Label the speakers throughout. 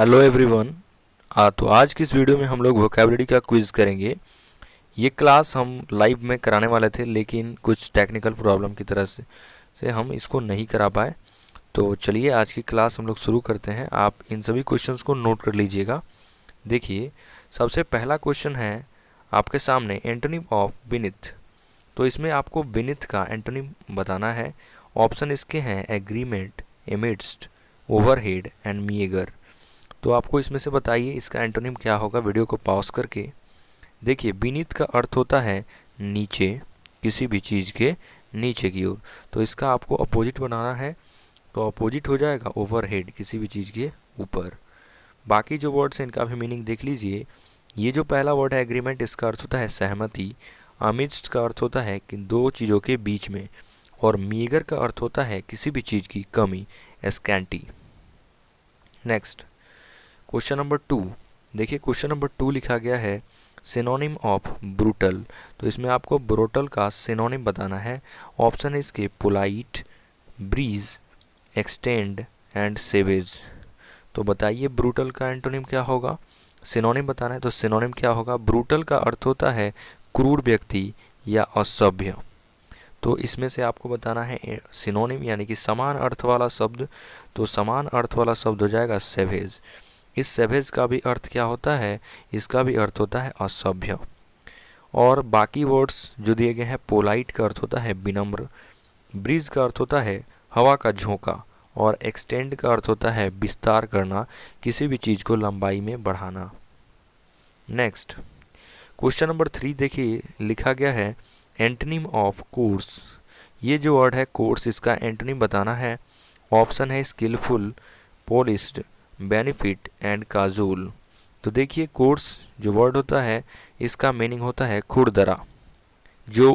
Speaker 1: Hello everyone. तो आज की इस वीडियो में हम लोग वोकैबुलरी का क्विज़ करेंगे। ये क्लास हम लाइव में कराने वाले थे, लेकिन कुछ टेक्निकल प्रॉब्लम की तरह से हम इसको नहीं करा पाए। तो चलिए आज की क्लास हम लोग शुरू करते हैं। आप इन सभी क्वेश्चंस को नोट कर लीजिएगा। देखिए, सबसे पहला क्वेश्चन है आपके सामने, एंटोनिम ऑफ बीनीथ। तो इसमें आपको बीनीथ का एंटोनिम बताना है। ऑप्शन इसके हैं एग्रीमेंट, एमिडस्ट, ओवरहेड एंड मीएगर। तो आपको इसमें से बताइए इसका एंटोनिम क्या होगा। वीडियो को पॉज करके देखिए। बीनीथ का अर्थ होता है नीचे, किसी भी चीज़ के नीचे की ओर। तो इसका आपको अपोजिट बनाना है, तो अपोजिट हो जाएगा ओवरहेड, किसी भी चीज़ के ऊपर। बाकी जो वर्ड्स हैं इनका भी मीनिंग देख लीजिए। ये जो पहला वर्ड है एग्रीमेंट, इसका अर्थ होता है सहमति। अमिडस्ट का अर्थ होता है कि दो चीज़ों के बीच में। और मीगर का अर्थ होता है किसी भी चीज़ की कमी, स्कैंटी। Next question number 2। देखिए, क्वेश्चन नंबर 2 लिखा गया है सिनोनिम ऑफ ब्रूटल। तो इसमें आपको ब्रूटल का सिनोनिम बताना है। ऑप्शन है इसके polite, breeze, extend and savage. तो बताइए ब्रूटल का एंटोनिम क्या होगा। सिनोनिम बताना है, तो सिनोनिम क्या होगा। ब्रूटल का अर्थ होता है क्रूर व्यक्ति या असभ्य। तो इसमें से आपको बताना है सिनोनिम यानी कि समान अर्थ वाला शब्द। तो समान अर्थ वाला शब्द हो जाएगा सेवेज। इस सेवेज का भी अर्थ क्या होता है, इसका भी अर्थ होता है असभ्य। और बाकी वर्ड्स जो दिए गए हैं, पोलाइट का अर्थ होता है विनम्र, ब्रीज का अर्थ होता है हवा का झोंका, और एक्सटेंड का अर्थ होता है विस्तार करना, किसी भी चीज़ को लंबाई में बढ़ाना। नेक्स्ट क्वेश्चन नंबर 3 देखिए, लिखा गया है एंटोनिम ऑफ कोर्स। ये जो वर्ड है कोर्स, इसका एंटोनिम बताना है। ऑप्शन है स्किलफुल, पॉलिश्ड, बेनिफिट एंड काजूल। तो देखिए, कोर्स जो वर्ड होता है इसका मीनिंग होता है खुरदरा, जो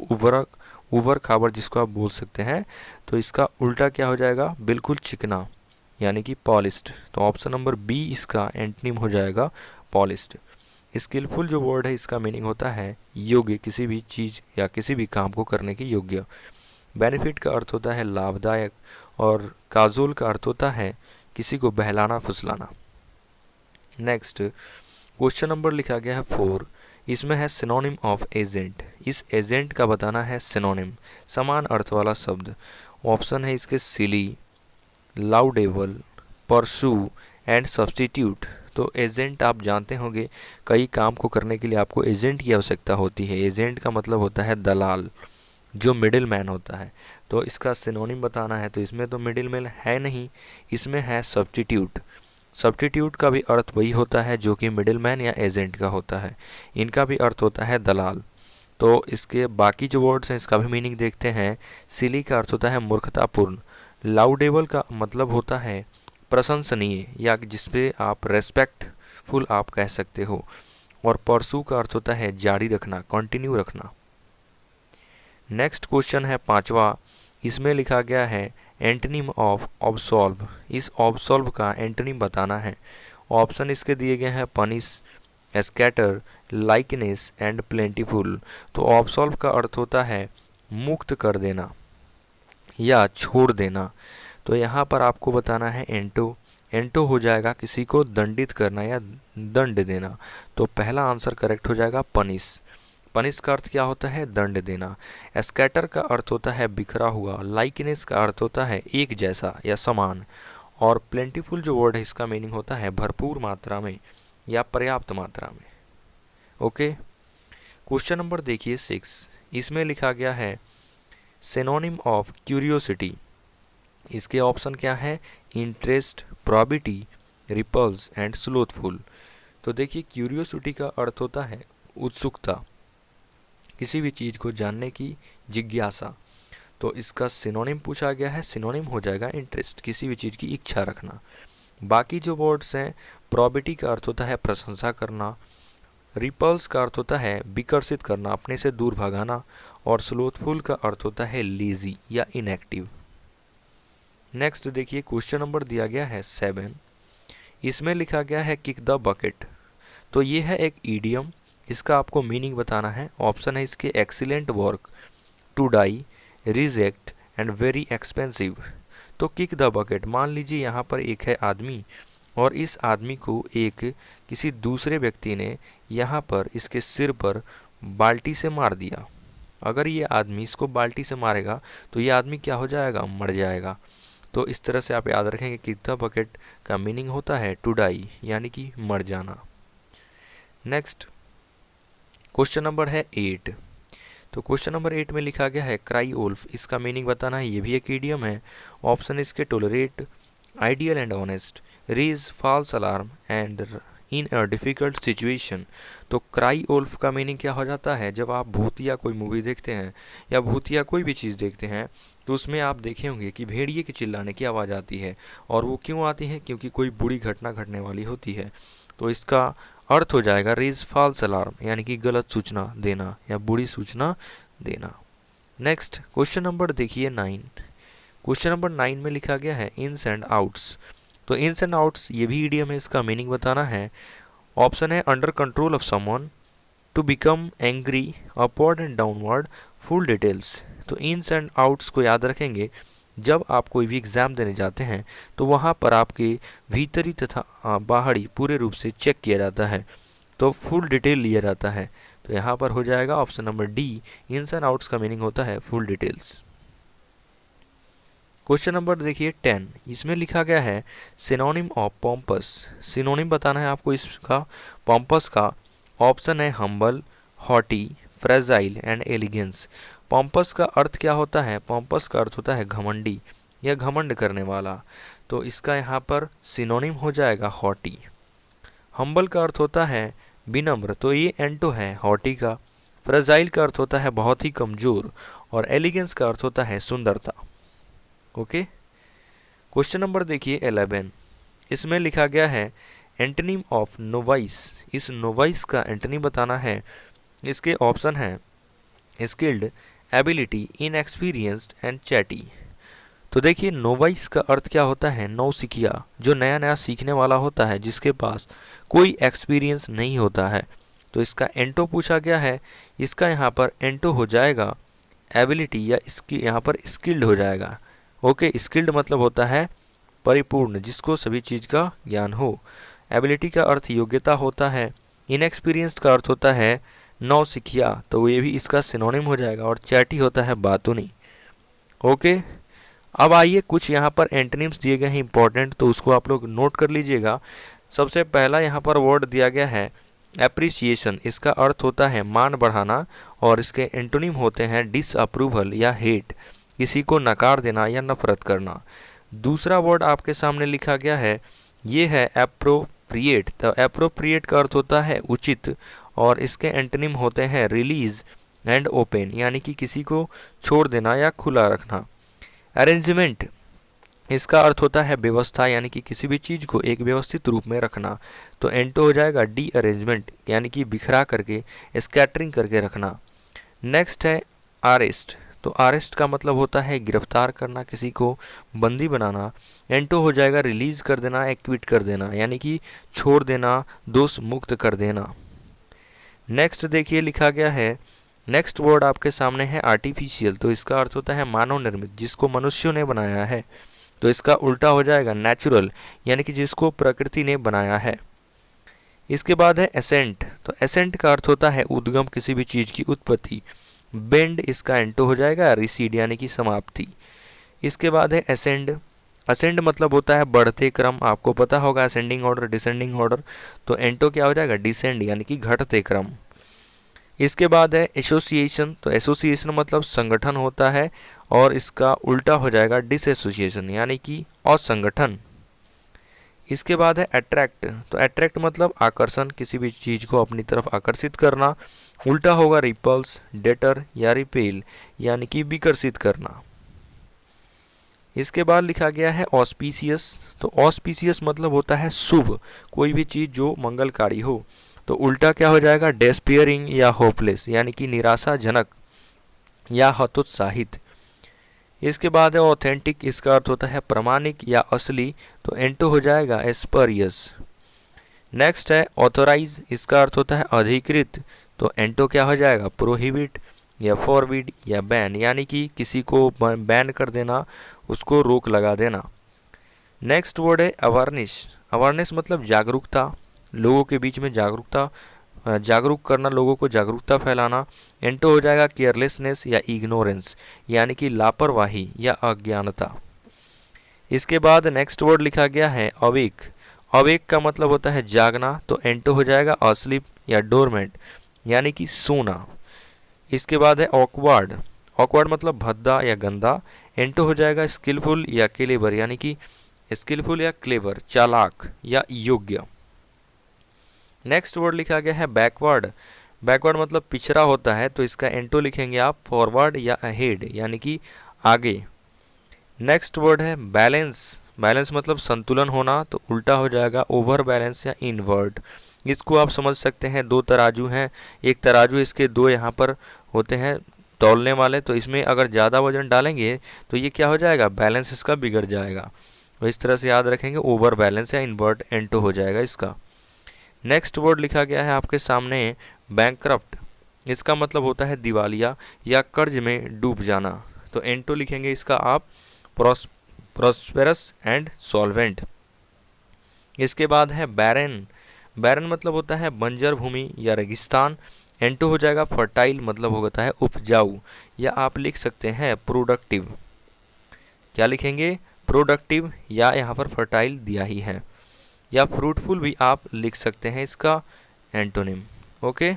Speaker 1: उबर खाबर जिसको आप बोल सकते हैं। तो इसका उल्टा क्या हो जाएगा, बिल्कुल चिकना, यानी कि पॉलिश्ड। तो ऑप्शन नंबर बी इसका एंटोनिम हो जाएगा पॉलिश्ड। स्किलफुल जो वर्ड है इसका मीनिंग होता है योग्य, किसी भी चीज़ या किसी भी काम को करने के योग्य। बेनिफिट का अर्थ होता है लाभदायक, और काजूल का अर्थ होता है किसी को बहलाना फुसलाना। नेक्स्ट क्वेश्चन नंबर लिखा गया है 4। इसमें है सिनोनिम ऑफ एजेंट। इस एजेंट का बताना है सिनोनिम, समान अर्थ वाला शब्द। ऑप्शन है इसके सिली, लाउडेबल, परसू एंड सब्स्टिट्यूट। तो एजेंट आप जानते होंगे, कई काम को करने के लिए आपको एजेंट की आवश्यकता होती है। एजेंट का मतलब होता है दलाल, जो मिडिल मैन होता है। तो इसका सिनोनिम बताना है, तो इसमें तो मिडिल मैन है नहीं, इसमें है सब्स्टिट्यूट। सब्स्टिट्यूट का भी अर्थ वही होता है जो कि मिडिल मैन या एजेंट का होता है। इनका भी अर्थ होता है दलाल। तो इसके बाकी जो वर्ड्स हैं इसका भी मीनिंग देखते हैं। सिली का अर्थ होता है मूर्खतापूर्ण, लाउडेबल का मतलब होता है प्रशंसनीय या जिसपे आप रेस्पेक्टफुल आप कह सकते हो, और परसू का अर्थ होता है जारी रखना, कंटिन्यू रखना। नेक्स्ट क्वेश्चन है 5वां। इसमें लिखा गया है एंटोनिम ऑफ ऑब्सॉल्व। इस ऑब्सॉल्व का एंटोनिम बताना है। ऑप्शन इसके दिए गए हैं punish, scatter, likeness and plentiful. तो ऑब्सॉल्व का अर्थ होता है मुक्त कर देना या छोड़ देना। तो यहाँ पर आपको बताना है एंटो। एंटो हो जाएगा किसी को दंडित करना या दंड देना। तो पहला आंसर करेक्ट हो जाएगा पनिश। पनिश का अर्थ क्या होता है, दंड देना। स्कैटर का अर्थ होता है बिखरा हुआ। लाइकनेस का अर्थ होता है एक जैसा या समान। और प्लेंटीफुल जो वर्ड है इसका मीनिंग होता है भरपूर मात्रा में या पर्याप्त मात्रा में। ओके, क्वेश्चन नंबर देखिए 6। इसमें लिखा गया है सिनोनिम ऑफ क्यूरियोसिटी। इसके ऑप्शन क्या है, इंटरेस्ट, प्रॉबिटी, रिपल्स एंड स्लोथफुल। तो देखिए, क्यूरियोसिटी का अर्थ होता है उत्सुकता, किसी भी चीज़ को जानने की जिज्ञासा। तो इसका सिनोनिम पूछा गया है, सिनोनिम हो जाएगा इंटरेस्ट, किसी भी चीज़ की इच्छा रखना। बाकी जो वर्ड्स हैं, प्रॉबिटी का अर्थ होता है प्रशंसा करना, रिपल्स का अर्थ होता है विकर्षित करना, अपने से दूर भगाना, और स्लोथफुल का अर्थ होता है लेजी या इनएक्टिव। नेक्स्ट देखिए, क्वेश्चन नंबर दिया गया है 7। इसमें लिखा गया है किक द बकेट। तो ये है एक ईडियम, इसका आपको मीनिंग बताना है। ऑप्शन है इसके excellent work, to die, reject and very expensive. तो किक द बकेट, मान लीजिए यहाँ पर एक है आदमी और इस आदमी को किसी दूसरे व्यक्ति ने यहाँ पर इसके सिर पर बाल्टी से मार दिया। अगर ये आदमी इसको बाल्टी से मारेगा तो ये आदमी क्या हो जाएगा, मर जाएगा। तो इस तरह से आप याद रखेंगे कि द बकेट का मीनिंग होता है टू डाई, यानी कि मर जाना। नेक्स्ट क्वेश्चन नंबर है 8। तो क्वेश्चन नंबर 8 में लिखा गया है क्राई वोल्फ, इसका मीनिंग बताना है। ये भी एक ईडियम है। ऑप्शन इसके tolerate, ideal and honest, rays falls alarm and in a difficult situation. तो क्राई वोल्फ का मीनिंग क्या हो जाता है, जब आप भूतिया कोई मूवी देखते हैं या भूतिया कोई भी चीज़ देखते हैं तो उसमें आप देखे होंगे कि भेड़िए के चिल्लाने की आवाज़ आती है। और वो क्यों आती है, क्योंकि कोई बुरी घटना घटने वाली होती है। तो इसका अर्थ हो जाएगा रेज फॉल्स अलार्म, यानी कि गलत सूचना देना या बुरी सूचना देना। नेक्स्ट क्वेश्चन नंबर देखिए 9। क्वेश्चन नंबर 9 में लिखा गया है इन्स एंड आउट्स। तो इन्स एंड आउट्स ये भी ईडियम है, इसका मीनिंग बताना है। ऑप्शन है under control of someone, to become angry, upward and downward, full details. तो इन्स एंड आउट्स को याद रखेंगे। जब आप कोई भी एग्ज़ाम देने जाते हैं तो वहाँ पर आपके भीतरी तथा बाहरी पूरे रूप से चेक किया जाता है, तो फुल डिटेल लिया जाता है। तो यहाँ पर हो जाएगा option number D, ins and outs का मीनिंग होता है फुल डिटेल्स। क्वेश्चन नंबर देखिए 10। इसमें लिखा गया है सिनोनिम ऑफ पॉम्पस। सिनोनिम बताना है आपको इसका पॉम्पस का। ऑप्शन है humble, haughty, fragile and elegance. Pompous का अर्थ क्या होता है, पॉम्पस का अर्थ होता है घमंडी या घमंड करने वाला। तो इसका यहाँ पर सिनोनिम हो जाएगा हॉटी। हम्बल का अर्थ होता है विनम्र, तो ये एंटो है हॉटी का। फ्रेजाइल का अर्थ होता है बहुत ही कमज़ोर, और एलिगेंस का अर्थ होता है सुंदरता। ओके। क्वेश्चन नंबर देखिए 11। इसमें लिखा गया है एंटोनिम ऑफ नोवाइस। इस नोवाइस का एंटोनिम बताना है। इसके ऑप्शन हैं skilled, ability, inexperienced and chatty. तो देखिए नोवाइस का अर्थ क्या होता है, नौसिखिया, जो नया नया सीखने वाला होता है, जिसके पास कोई एक्सपीरियंस नहीं होता है। तो इसका एंटो पूछा गया है। इसका यहाँ पर एंटो हो जाएगा एबिलिटी, या इसकी यहाँ पर स्किल्ड हो जाएगा। ओके, स्किल्ड मतलब होता है परिपूर्ण, जिसको सभी चीज़ का ज्ञान हो। एबिलिटी का अर्थ योग्यता होता है। इनएक्सपीरियंस्ड का अर्थ होता है नौसिखिया, तो ये भी इसका सिनोनिम हो जाएगा। और चैटी होता है बातूनी। ओके, अब आइए कुछ यहाँ पर एंटोनिम्स दिए गए हैं इंपॉर्टेंट, तो उसको आप लोग नोट कर लीजिएगा। सबसे पहला यहाँ पर वर्ड दिया गया है एप्रिसिएशन। इसका अर्थ होता है मान बढ़ाना, और इसके एंटोनिम होते हैं डिसअप्रूवल या हेट, किसी को नकार देना या नफरत करना। दूसरा वर्ड आपके सामने लिखा गया है, ये है एप्रोप्रिएट। तो एप्रोप्रिएट का अर्थ होता है उचित, और इसके एंटोनिम होते हैं रिलीज एंड ओपन, यानी कि किसी को छोड़ देना या खुला रखना। अरेंजमेंट, इसका अर्थ होता है व्यवस्था, यानी कि किसी भी चीज़ को एक व्यवस्थित रूप में रखना। तो एंटो हो जाएगा डी अरेंजमेंट, यानी कि बिखरा करके, स्कैटरिंग करके रखना। नेक्स्ट है अरेस्ट। तो अरेस्ट का मतलब होता है गिरफ्तार करना, किसी को बंदी बनाना। एंटो हो जाएगा रिलीज कर देना, एक्विट कर देना, यानी कि छोड़ देना, दोष मुक्त कर देना। नेक्स्ट देखिए लिखा गया है, नेक्स्ट वर्ड आपके सामने है आर्टिफिशियल। तो इसका अर्थ होता है मानव निर्मित, जिसको मनुष्यों ने बनाया है। तो इसका उल्टा हो जाएगा नेचुरल, यानी कि जिसको प्रकृति ने बनाया है। इसके बाद है एसेंट। तो एसेंट का अर्थ होता है उद्गम, किसी भी चीज़ की उत्पत्ति। बेंड इसका एंटो हो जाएगा रिसीड, यानी कि समाप्ति। इसके बाद है असेंड। असेंड मतलब होता है बढ़ते क्रम, आपको पता होगा असेंडिंग ऑर्डर, डिसेंडिंग ऑर्डर। तो एंटो क्या हो जाएगा डिसेंड, यानी कि घटते क्रम। इसके बाद है एसोसिएशन। तो एसोसिएशन मतलब संगठन होता है, और इसका उल्टा हो जाएगा डिसएसोसिएशन, यानी कि असंगठन। इसके बाद है अट्रैक्ट। तो अट्रैक्ट मतलब आकर्षण, किसी भी चीज़ को अपनी तरफ आकर्षित करना। उल्टा होगा रिपल्स, डेटर या रिपेल, यानी कि विकर्षित करना। इसके बाद लिखा गया है ऑस्पिशियस। तो ऑस्पिशियस मतलब होता है शुभ, कोई भी चीज़ जो मंगलकारी हो। तो उल्टा क्या हो जाएगा डेस्पियरिंग या होपलेस, यानी कि निराशाजनक या हतोत्साहित। इसके बाद है ऑथेंटिक। इसका अर्थ होता है प्रामाणिक या असली। तो एंटो हो जाएगा एस्परियस। नेक्स्ट है ऑथोराइज। इसका अर्थ होता है अधिकृत। तो एंटो क्या हो जाएगा प्रोहिबिट या फॉरबिड या बैन, यानी कि किसी को बैन कर देना, उसको रोक लगा देना। नेक्स्ट वर्ड है अवेयरनेस। अवेयरनेस मतलब जागरूकता, लोगों के बीच में जागरूकता, जागरूक करना, लोगों को जागरूकता फैलाना। एंटो हो जाएगा केयरलेसनेस या इग्नोरेंस, यानी कि लापरवाही या अज्ञानता। इसके बाद नेक्स्ट वर्ड लिखा गया है अवेक। अवेक का मतलब होता है जागना, तो एंटो हो जाएगा अस्लीप या डोरमेंट, यानी कि सोना। इसके बाद है ऑकवर्ड। ऑकवर्ड मतलब भद्दा या गंदा, एंटो हो जाएगा स्किलफुल या क्लेवर, यानी कि स्किलफुल या क्लेवर, चालाक या योग्य। नेक्स्ट वर्ड लिखा गया है बैकवर्ड। बैकवर्ड मतलब पिछड़ा होता है, तो इसका एंटो लिखेंगे आप फॉरवर्ड या अहेड, यानी कि आगे। नेक्स्ट वर्ड है बैलेंस। बैलेंस मतलब संतुलन होना, तो उल्टा हो जाएगा ओवर बैलेंस या इनवर्ट। इसको आप समझ सकते हैं, दो तराजू हैं, एक तराजू, इसके दो यहाँ पर होते हैं तौलने वाले, तो इसमें अगर ज़्यादा वजन डालेंगे तो ये क्या हो जाएगा, बैलेंस इसका बिगड़ जाएगा। तो इस तरह से याद रखेंगे, ओवर बैलेंस या इनवर्ट एंटो हो जाएगा इसका। नेक्स्ट वर्ड लिखा गया है आपके सामने बैंकक्रप्ट। इसका मतलब होता है दिवालिया या कर्ज में डूब जाना, तो एंटो लिखेंगे इसका आप प्रॉस्पेरस एंड सॉल्वेंट। इसके बाद है बैरन। बैरन मतलब होता है बंजर भूमि या रेगिस्तान, एंटो हो जाएगा फर्टाइल मतलब होता है उपजाऊ, या आप लिख सकते हैं प्रोडक्टिव। क्या लिखेंगे, प्रोडक्टिव, या यहाँ पर फर्टाइल दिया ही है, या फ्रूटफुल भी आप लिख सकते हैं इसका एंटोनिम। ओके,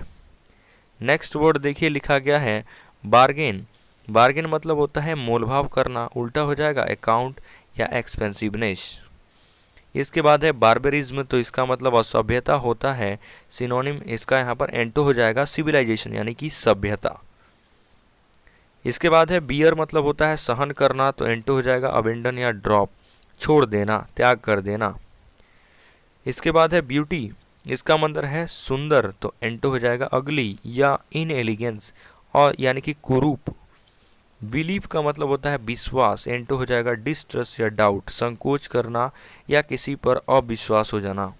Speaker 1: नेक्स्ट वर्ड देखिए लिखा गया है बार्गेन। बार्गेन मतलब होता है मोलभाव करना, उल्टा हो जाएगा अकाउंट या एक्सपेंसिवनेस। इसके बाद है बार्बरिज्म, तो इसका मतलब असभ्यता होता है, सिनोनिम इसका यहाँ पर एंटो हो जाएगा सिविलाइजेशन, यानी कि सभ्यता। इसके बाद है बियर मतलब होता है सहन करना, तो एंटो हो जाएगा अबेंडन या ड्रॉप, छोड़ देना, त्याग कर देना। इसके बाद है ब्यूटी। इसका मतलब है सुंदर, तो एंटो हो जाएगा अगली या इन एलिगेंस, और यानी कि कुरूप। बिलीव का मतलब होता है विश्वास, एंटो हो जाएगा डिस्ट्रस्ट या डाउट, संकोच करना या किसी पर अविश्वास हो जाना।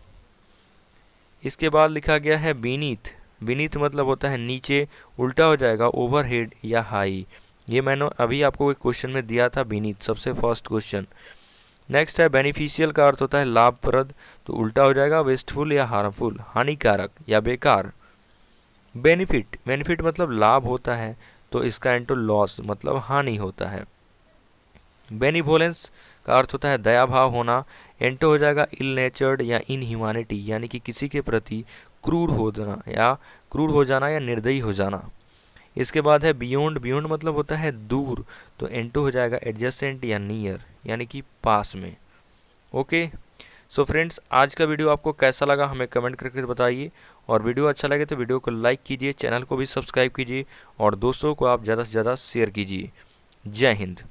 Speaker 1: इसके बाद लिखा गया है बीनीथ। बीनीथ मतलब होता है नीचे, उल्टा हो जाएगा ओवरहेड या हाई। ये मैंने अभी आपको एक क्वेश्चन में दिया था, बीनीथ सबसे फर्स्ट क्वेश्चन। नेक्स्ट है बेनिफिशियल का अर्थ होता है लाभप्रद, तो उल्टा हो जाएगा वेस्टफुल या हार्मफुल, हानिकारक या बेकार। बेनिफिट, बेनिफिट मतलब लाभ होता है, तो इसका एंटो लॉस मतलब हानि होता है। बेनिवोलेंस का अर्थ होता है दया भाव होना, एंटो हो जाएगा इल नेचर्ड या इनह्यूमैनिटी, यानी कि किसी के प्रति क्रूर हो जाना या निर्दयी हो जाना। इसके बाद है बियॉन्ड। बियॉन्ड मतलब होता है दूर, तो एंटो हो जाएगा एडजेसेंट या नियर, यानी कि पास में। ओके, सो फ्रेंड्स, आज का वीडियो आपको कैसा लगा हमें कमेंट करके बताइए, और वीडियो अच्छा लगे तो वीडियो को लाइक कीजिए, चैनल को भी सब्सक्राइब कीजिए, और दोस्तों को आप ज़्यादा से ज़्यादा शेयर कीजिए। जय हिंद।